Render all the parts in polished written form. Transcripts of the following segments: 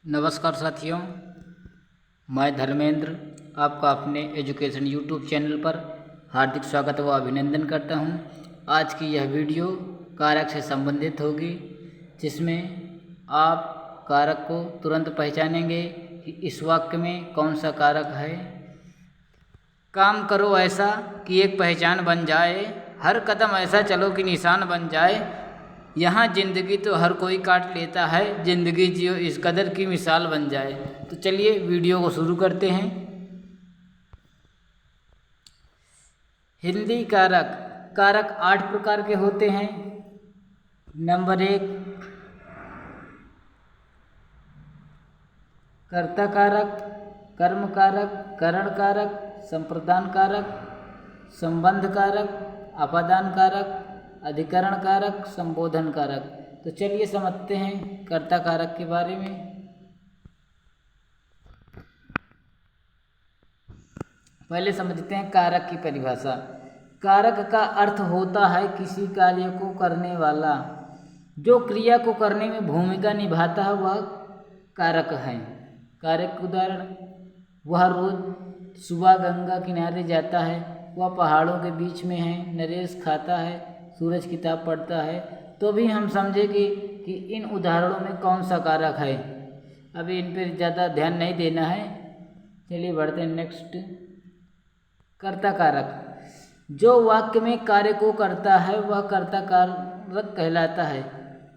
नमस्कार साथियों, मैं धर्मेंद्र आपका अपने एजुकेशन यूट्यूब चैनल पर हार्दिक स्वागत व अभिनंदन करता हूं। आज की यह वीडियो कारक से संबंधित होगी, जिसमें आप कारक को तुरंत पहचानेंगे कि इस वाक्य में कौन सा कारक है। काम करो ऐसा कि एक पहचान बन जाए, हर कदम ऐसा चलो कि निशान बन जाए। यहाँ ज़िंदगी तो हर कोई काट लेता है, ज़िंदगी जियो इस कदर की मिसाल बन जाए। तो चलिए वीडियो को शुरू करते हैं। हिंदी कारक 8 प्रकार के होते हैं। नंबर 1 कर्ता कारक, कर्म कारक, करण कारक, संप्रदान कारक, संबंध कारक, अपादान कारक, अधिकरण कारक, संबोधन कारक। तो चलिए समझते हैं कर्ता कारक के बारे में। पहले समझते हैं कारक की परिभाषा। कारक का अर्थ होता है किसी कार्य को करने वाला, जो क्रिया को करने में भूमिका निभाता है, वह कारक है। कारक उदाहरण: वह रोज सुबह गंगा किनारे जाता है, वह पहाड़ों के बीच में है, नरेश खाता है, सूरज किताब पढ़ता है। तो भी हम समझेंगे कि इन उदाहरणों में कौन सा कारक है। अभी इन पर ज़्यादा ध्यान नहीं देना है। चलिए बढ़ते हैं नेक्स्ट। कर्ता कारक: जो वाक्य में कार्य को करता है वह कर्ता कारक कहलाता है।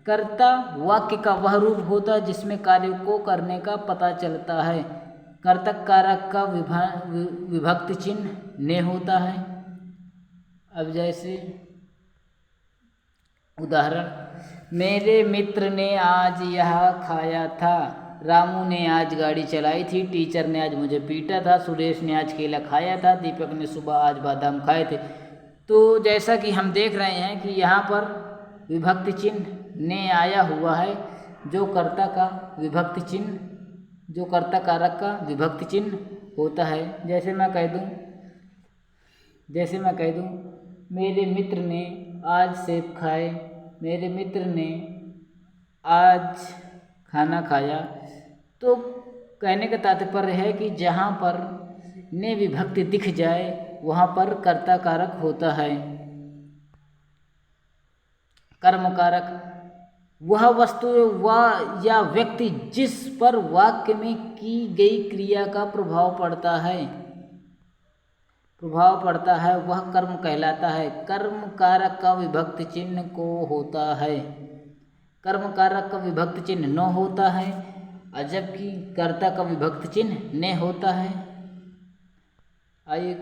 कर्ता वाक्य का वह रूप होता है जिसमें कार्य को करने का पता चलता है। कर्तक कारक का विभक्ति चिन्ह ने होता है। अब जैसे उदाहरण: मेरे मित्र ने आज यह खाया था, रामू ने आज गाड़ी चलाई थी, टीचर ने आज मुझे पीटा था, सुरेश ने आज केला खाया था, दीपक ने सुबह आज बादाम खाए थे। तो जैसा कि हम देख रहे हैं कि यहाँ पर विभक्ति चिन्ह ने आया हुआ है, जो कर्ता कारक का विभक्ति चिन्ह होता है। जैसे मैं कह दूं मेरे मित्र ने आज सेब खाए, मेरे मित्र ने आज खाना खाया। तो कहने का तात्पर्य है कि जहाँ पर ने विभक्ति दिख जाए वहाँ पर कर्ता कारक होता है। कर्म कारक: वह वस्तु या व्यक्ति जिस पर वाक्य में की गई क्रिया का प्रभाव पड़ता है वह कर्म कहलाता है। कर्म कारक का विभक्ति चिन्ह को होता है। कर्म कारक का विभक्ति चिन्ह न होता है, जबकि कर्ता का विभक्ति चिन्ह ने होता है। आइए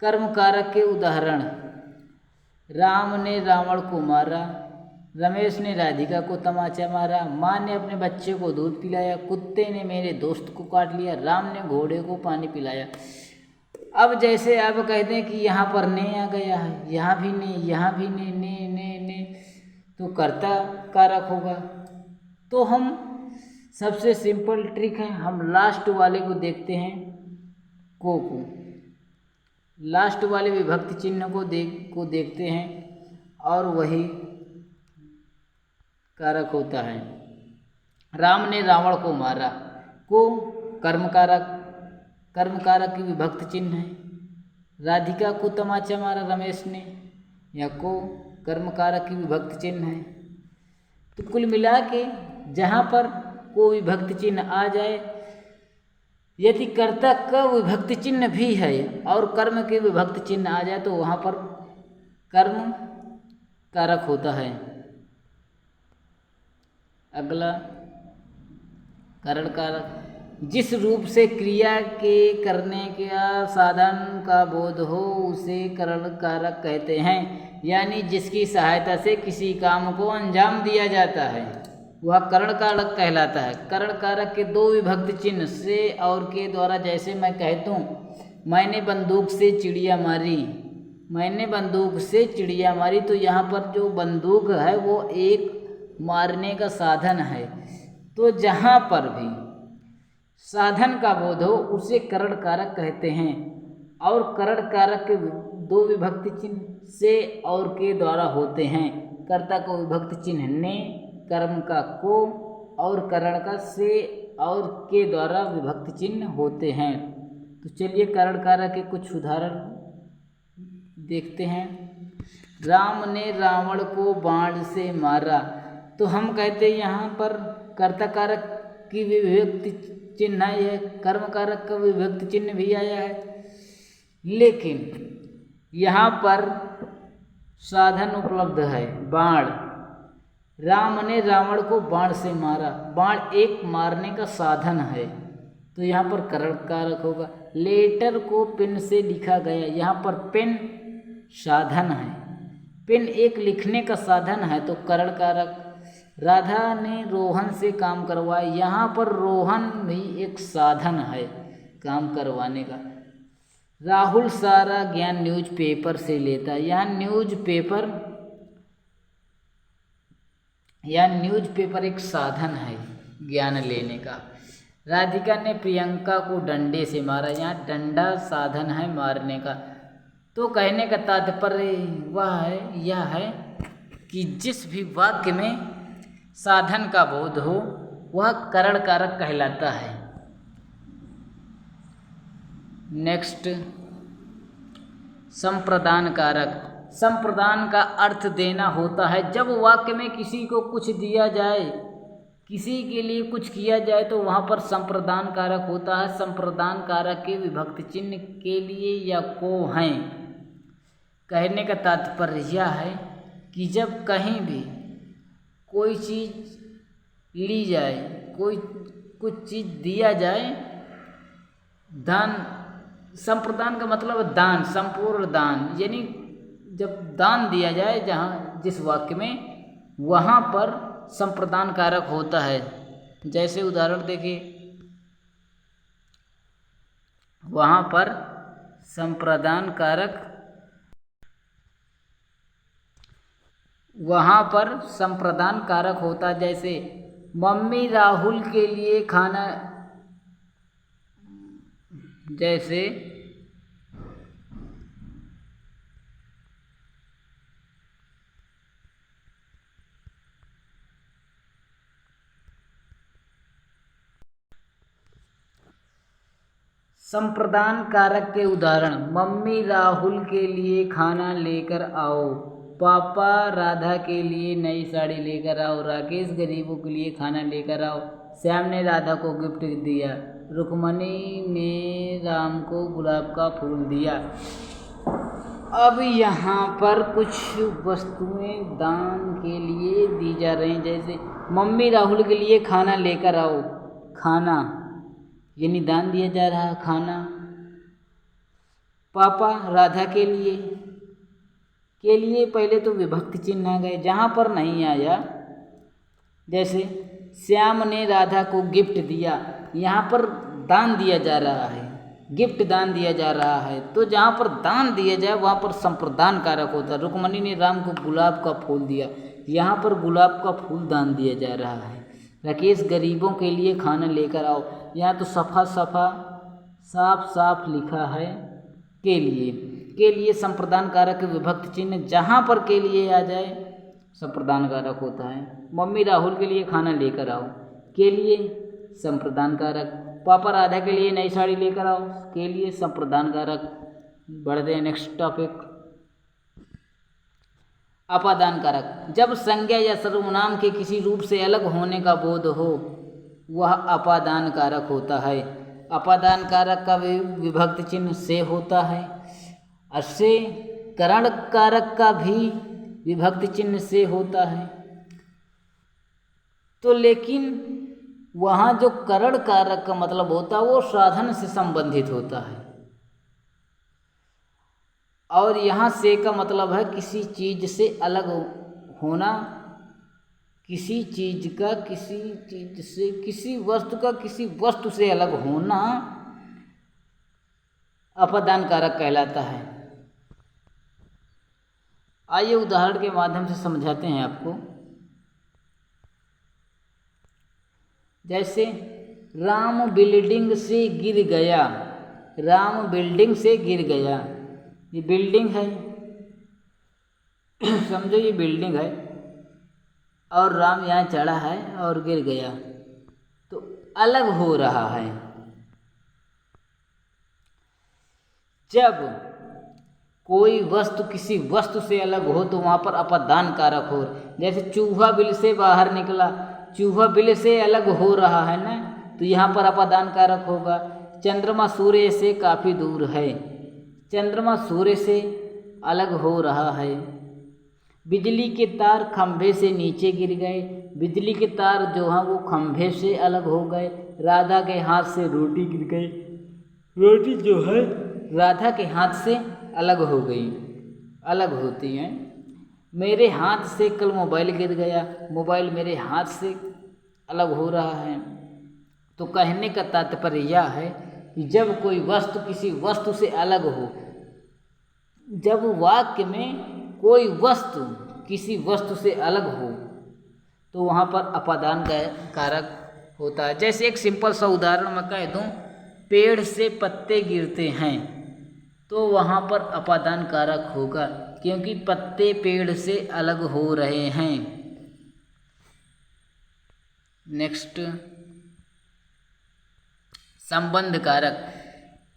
कर्म कारक के उदाहरण: राम ने रावण को मारा, रमेश ने राधिका को तमाचा मारा, माँ ने अपने बच्चे को दूध पिलाया, कुत्ते ने मेरे दोस्त को काट लिया, राम ने घोड़े को पानी पिलाया। अब जैसे आप कहते हैं कि यहाँ पर ने आ गया है, यहाँ भी ने, तो कर्ता कारक होगा। तो हम सबसे सिंपल ट्रिक है, हम लास्ट वाले को देखते हैं, को लास्ट वाले विभक्ति चिन्ह को देखते हैं और वही कारक होता है। राम ने रावण को मारा, को कर्म कारक की विभक्ति चिन्ह है। राधिका को तमाचा मारा रमेश ने, या को कर्म कारक की विभक्ति चिन्ह है। तो कुल मिला के जहाँ पर को विभक्ति चिन्ह आ जाए, यदि कर्ता का विभक्ति चिन्ह भी है और कर्म के विभक्ति चिन्ह आ जाए तो वहाँ पर कर्म कारक होता है। अगला करण कारक: जिस रूप से क्रिया के करने का साधन का बोध हो उसे करण कारक कहते हैं। यानी जिसकी सहायता से किसी काम को अंजाम दिया जाता है वह करण कारक कहलाता है। करण कारक के दो विभक्ति चिन्ह से और के द्वारा, जैसे मैं कहता हूँ मैंने बंदूक से चिड़िया मारी, तो यहाँ पर जो बंदूक है वो एक मारने का साधन है। तो जहाँ पर भी साधन का बोध हो उसे करण कारक कहते हैं। और करण कारक के दो विभक्ति चिन्ह से और के द्वारा होते हैं। कर्ता को विभक्ति चिन्ह ने, कर्म का को और करण का से और के द्वारा विभक्ति चिन्ह होते हैं। तो चलिए करण कारक के कुछ उदाहरण देखते हैं। राम ने रावण को बाण से मारा। तो हम कहते हैं यहाँ पर कर्ता कारक की विभक्ति चिन्ह है, कर्म कारक का विभक्ति चिन्ह भी आया है, लेकिन यहाँ पर साधन उपलब्ध है बाण। राम ने रावण को बाण से मारा। बाण एक मारने का साधन है, तो यहाँ पर करण कारक होगा। लेटर को पेन से लिखा गया। यहाँ पर पेन साधन है, पेन एक लिखने का साधन है, तो करण कारक। राधा ने रोहन से काम करवाया। यहाँ पर रोहन भी एक साधन है काम करवाने का। राहुल सारा ज्ञान न्यूज़पेपर से लेता है। यहाँ न्यूज़पेपर एक साधन है ज्ञान लेने का। राधिका ने प्रियंका को डंडे से मारा। यहाँ डंडा साधन है मारने का। तो कहने का तात्पर्य यह है कि जिस भी वाक्य में साधन का बोध हो वह करण कारक कहलाता है। नेक्स्ट, संप्रदान कारक। संप्रदान का अर्थ देना होता है। जब वाक्य में किसी को कुछ दिया जाए, किसी के लिए कुछ किया जाए, तो वहाँ पर संप्रदान कारक होता है। संप्रदान कारक के विभक्ति चिन्ह के लिए या को हैं। कहने का तात्पर्य यह है कि जब कहीं भी कोई चीज़ ली जाए, कुछ चीज़ दिया जाए, दान, संप्रदान का मतलब है दान, संपूर्ण दान, यानी जब दान दिया जाए जहाँ जिस वाक्य में, वहाँ पर संप्रदान कारक होता है। जैसे उदाहरण देखिए, वहाँ पर संप्रदान कारक होता है। जैसे मम्मी राहुल के लिए खाना, जैसे संप्रदान कारक के उदाहरण, मम्मी राहुल के लिए खाना लेकर आओ, पापा राधा के लिए नई साड़ी लेकर आओ, राकेश गरीबों के लिए खाना लेकर आओ, श्याम ने राधा को गिफ्ट दिया, रुक्मणी ने राम को गुलाब का फूल दिया। अब यहाँ पर कुछ वस्तुएं दान के लिए दी जा रही हैं। जैसे मम्मी राहुल के लिए खाना लेकर आओ, खाना यानी दान दिया जा रहा है खाना। पापा राधा के लिए पहले तो विभक्ति चिन्ह आ गए, जहाँ पर नहीं आया। जैसे श्याम ने राधा को गिफ्ट दिया, यहाँ पर दान दिया जा रहा है, गिफ्ट दान दिया जा रहा है, तो जहाँ पर दान दिया जाए वहाँ पर संप्रदान कारक होता है। रुक्मणी ने राम को गुलाब का फूल दिया, यहाँ पर गुलाब का फूल दान दिया जा रहा है। राकेश गरीबों के लिए खाना लेकर आओ, यहाँ तो साफ लिखा है के लिए संप्रदान कारक विभक्ति चिन्ह, जहाँ पर के लिए आ जाए संप्रदान कारक होता है। मम्मी राहुल के लिए खाना लेकर आओ, के लिए संप्रदान कारक। पापा राधा के लिए नई साड़ी लेकर आओ, के लिए संप्रदान कारक। बढ़ते हैं नेक्स्ट टॉपिक, अपादान कारक। जब संज्ञा या सर्वनाम के किसी रूप से अलग होने का बोध हो वह अपादान कारक होता है। अपादान कारक का विभक्ति चिन्ह से होता है। असे करण कारक का भी विभक्ति चिन्ह से होता है। तो लेकिन वहाँ जो करण कारक का मतलब होता है वो साधन से संबंधित होता है, और यहाँ से का मतलब है किसी चीज़ से अलग होना, किसी चीज़ का किसी वस्तु से अलग होना अपादान कारक कहलाता है। आइए उदाहरण के माध्यम से समझाते हैं आपको। जैसे राम बिल्डिंग से गिर गया, राम बिल्डिंग से गिर गया, ये बिल्डिंग है समझो ये बिल्डिंग है और राम यहाँ चढ़ा है और गिर गया, तो अलग हो रहा है। जब कोई वस्तु किसी वस्तु से अलग हो तो वहाँ पर अपादान कारक हो। जैसे चूहा बिल से बाहर निकला, चूहा बिल से अलग हो रहा है ना, तो यहाँ पर अपादान कारक होगा। चंद्रमा सूर्य से काफ़ी दूर है, चंद्रमा सूर्य से अलग हो रहा है। बिजली के तार खंभे से नीचे गिर गए, बिजली के तार जो हैं वो खंभे से अलग हो गए। राधा के हाथ से रोटी गिर गई, रोटी जो है राधा के हाथ से अलग हो गई, अलग होती हैं। मेरे हाथ से कल मोबाइल गिर गया, मोबाइल मेरे हाथ से अलग हो रहा है। तो कहने का तात्पर्य यह है कि जब कोई वस्तु किसी वस्तु से अलग हो, जब वाक्य में कोई वस्तु किसी वस्तु से अलग हो तो वहाँ पर अपादान कारक होता है। जैसे एक सिंपल सा उदाहरण मैं कह दूँ, पेड़ से पत्ते गिरते हैं तो वहाँ पर अपादान कारक होगा, क्योंकि पत्ते पेड़ से अलग हो रहे हैं। नेक्स्ट, संबंध कारक।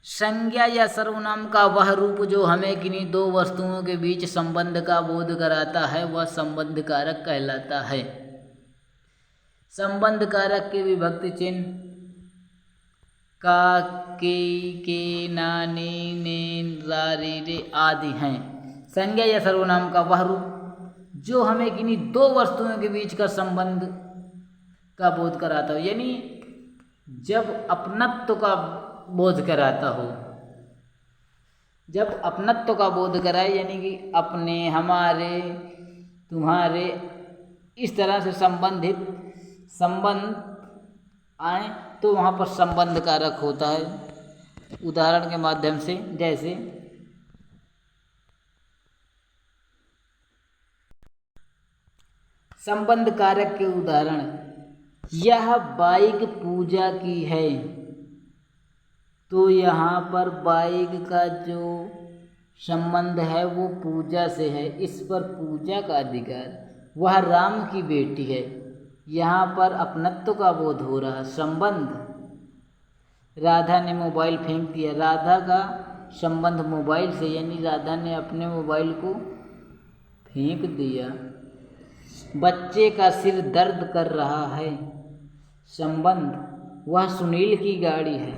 संज्ञा या सर्वनाम का वह रूप जो हमें किन्हीं दो वस्तुओं के बीच संबंध का बोध कराता है वह संबंध कारक कहलाता है। संबंध कारक के विभक्ति चिन्ह का, के, ना, ने, रा, रे आदि हैं। संज्ञा या सर्वनाम का वह रूप जो हमें किन्हीं दो वस्तुओं के बीच का संबंध का बोध कराता हो, यानी जब अपनत्व का बोध कराता हो, जब अपनत्व का बोध कराए, यानी कि अपने, हमारे, तुम्हारे, इस तरह से संबंध आए तो वहाँ पर संबंध कारक होता है। उदाहरण के माध्यम से, जैसे संबंध कारक के उदाहरण, यह बाइक पूजा की है तो यहाँ पर बाइक का जो संबंध है वो पूजा से है, इस पर पूजा का अधिकार। वह राम की बेटी है, यहाँ पर अपनत्व का बोध हो रहा, संबंध। राधा ने मोबाइल फेंक दिया, राधा का संबंध मोबाइल से, यानी राधा ने अपने मोबाइल को फेंक दिया। बच्चे का सिर दर्द कर रहा है, संबंध। वह सुनील की गाड़ी है,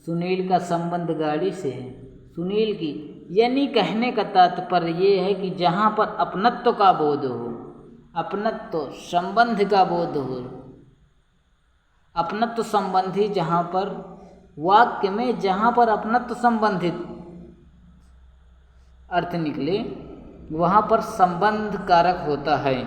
सुनील का संबंध गाड़ी से है, सुनील की। यानी कहने का तात्पर्य ये है कि जहाँ पर अपनत्व का बोध हो, अपनत्व संबंध का बोध हो, अपनत्व संबंधी जहाँ पर वाक्य में जहाँ पर अपनत्व संबंधित अर्थ निकले वहाँ पर संबंध कारक होता है।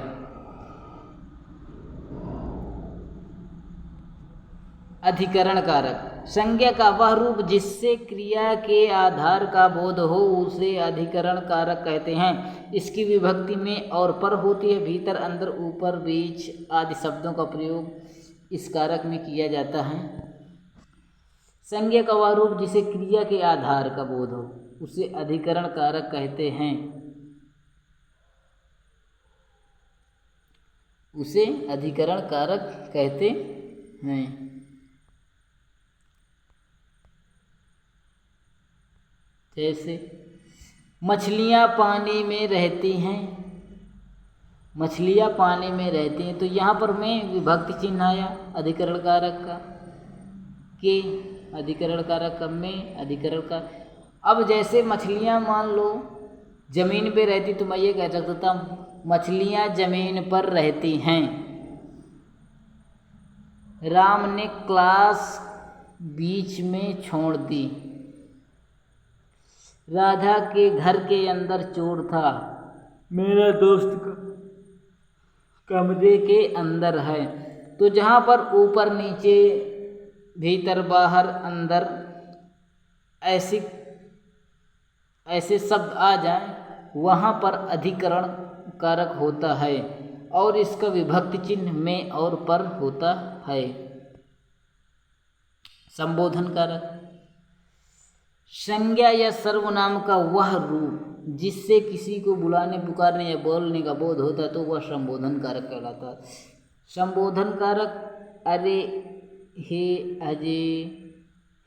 अधिकरण कारक। संज्ञा का वह रूप जिससे क्रिया के आधार का बोध हो उसे अधिकरण कारक कहते हैं। इसकी विभक्ति में और पर होती है, भीतर, अंदर, ऊपर, बीच आदि शब्दों का प्रयोग इस कारक में किया जाता है। संज्ञा का वह रूप जिसे क्रिया के आधार का बोध हो उसे अधिकरण कारक कहते हैं, उसे अधिकरण कारक कहते हैं। जैसे मछलियाँ पानी में रहती हैं, मछलियाँ पानी में रहती हैं, तो यहाँ पर में विभक्ति चिन्ह आया अधिकरण कारक का, के अधिकरण कारक का, में अधिकरण का। अब जैसे मछलियाँ मान लो ज़मीन पे रहती तो मैं ये कह सकता था मछलियाँ ज़मीन पर रहती हैं। राम ने क्लास बीच में छोड़ दी, राधा के घर के अंदर चोर था, मेरा दोस्त कमरे के अंदर है। तो जहाँ पर ऊपर नीचे, भीतर बाहर, अंदर ऐसे शब्द आ जाएं वहाँ पर अधिकरण कारक होता है और इसका विभक्ति चिन्ह में और पर होता है। संबोधन कारक। संज्ञा या सर्वनाम का वह रूप जिससे किसी को बुलाने, पुकारने या बोलने का बोध होता है तो वह संबोधन कारक कहलाता है। संबोधन कारक, अरे, हे अजय,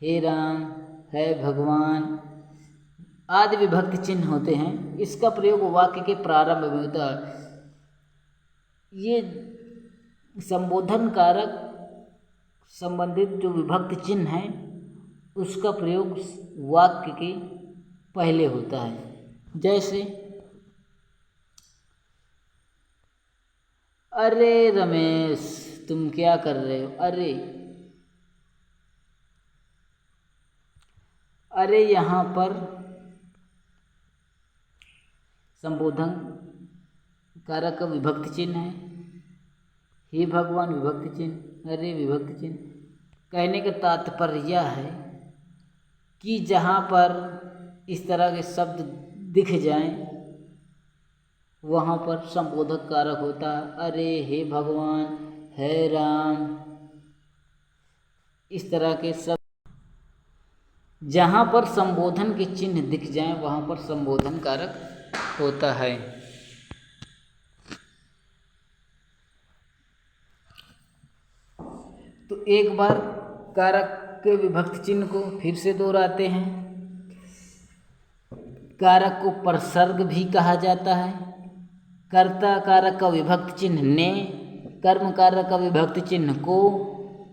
हे राम, है भगवान आदि विभक्ति चिन्ह होते हैं। इसका प्रयोग वाक्य के प्रारंभ में होता है। ये संबोधन कारक संबंधित जो विभक्ति चिन्ह है उसका प्रयोग वाक्य के पहले होता है। जैसे अरे रमेश तुम क्या कर रहे हो, अरे यहाँ पर संबोधन कारक का विभक्ति चिन्ह है। हे भगवान विभक्ति चिन्ह, अरे विभक्ति चिन्ह। कहने का तात्पर्य यह है कि जहाँ पर इस तरह के शब्द दिख जाएं वहाँ पर संबोधक कारक होता है। अरे, हे भगवान, है राम, इस तरह के शब्द जहाँ पर संबोधन के चिन्ह दिख जाएं वहाँ पर संबोधन कारक होता है। तो एक बार कारक के विभक्ति चिन्ह को फिर से दोहराते हैं। कारक को परसर्ग भी कहा जाता है। कर्ता कारक का विभक्ति चिन्ह ने, कर्म कारक का विभक्ति चिन्ह को,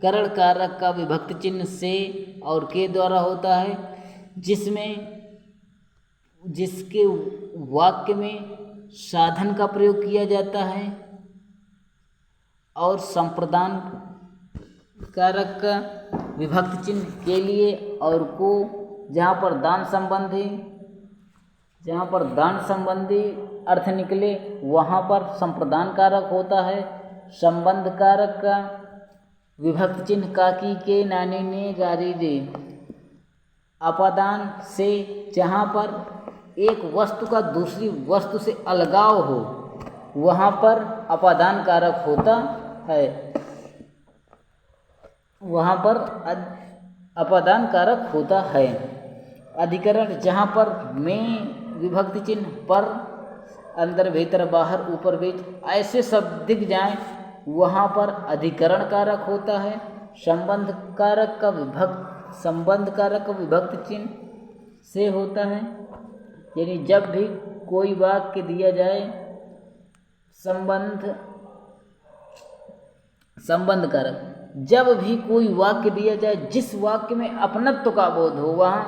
करण कारक का विभक्ति चिन्ह से और के द्वारा होता है, जिसके वाक्य में साधन का प्रयोग किया जाता है। और संप्रदान कारक का विभक्ति चिन्ह के लिए और को, जहाँ पर दान संबंधी अर्थ निकले वहाँ पर संप्रदान कारक होता है। संबंध कारक का विभक्ति चिन्ह काकी के, नानी ने, गारी दे। अपादान से जहाँ पर एक वस्तु का दूसरी वस्तु से अलगाव हो वहाँ पर अपादान कारक होता है, वहाँ पर अपादान कारक होता है। अधिकरण जहाँ पर में विभक्ति चिन्ह पर, अंदर भीतर बाहर ऊपर बीच ऐसे शब्द दिख जाएं वहाँ पर अधिकरण कारक होता है। संबंध कारक का विभक्ति चिन्ह से होता है। यानी जब भी कोई वाक्य दिया जाए संबंध कारक, जब भी कोई वाक्य दिया जाए जिस वाक्य में अपनत्व का बोध हो वहाँ